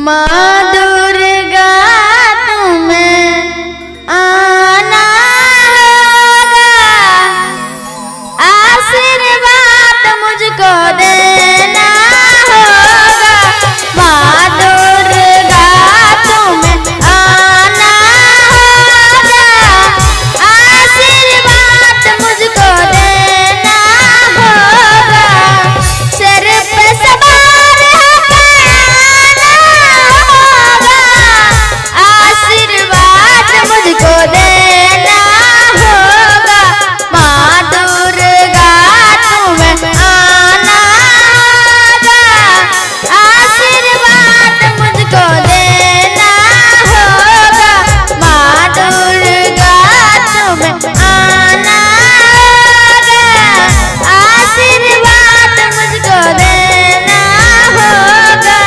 माँ दुर्गा तुम्हें आना होगा, आशीर्वाद मुझको देना होगा। माँ दुर्गा तुम्हें आना होगा, आशीर्वाद मुझको देना होगा। सिर पे सवार होकर आना होगा, आशीर्वाद मुझको देना होगा। माँ दुर्गा तुम्हें आना होगा, आशीर्वाद मुझको देना होगा। माँ दुर्गा तुम्हें आना होगा, आशीर्वाद मुझको देना होगा।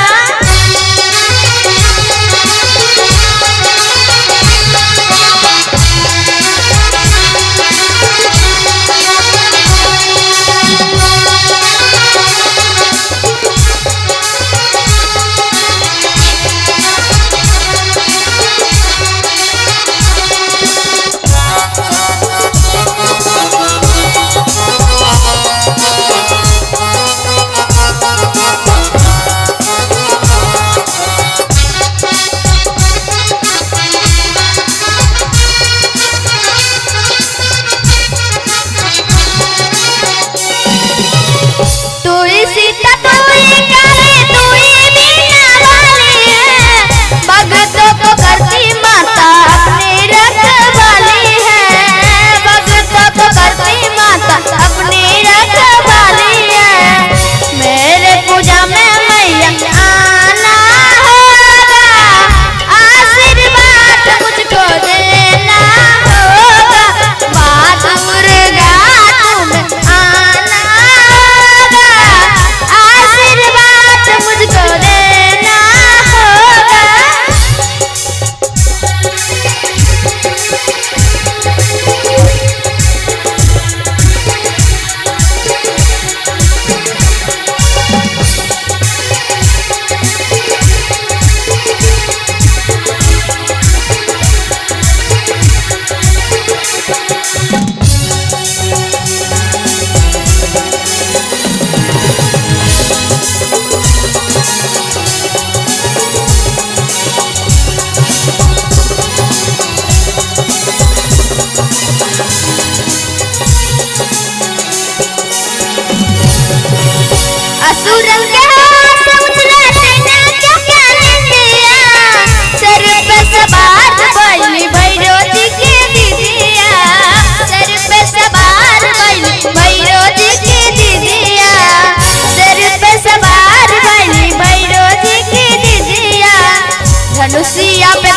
सीता तोई काली तोई बीना वाली है, भक्तों को करती माता अपनी रखवाली है। भक्तों को करती माता अपनी रखवाली है। मेरे पूजा में मैया आना होगा, आशीर्वाद मुझको देना होगा। माँ दुर्गा तुम्हें आना होगा, आशीर्वाद मुझको देना होगा। असुरन के हाथ से उछला नैना क्या क्या निंदिया, सर पे सवार बैली भैरो जी की दीदिया। सर पे सवार बैली भैरो जी की दीदिया। सर पे सवार बैली भैरो जी की दीदिया। धनुषिया पे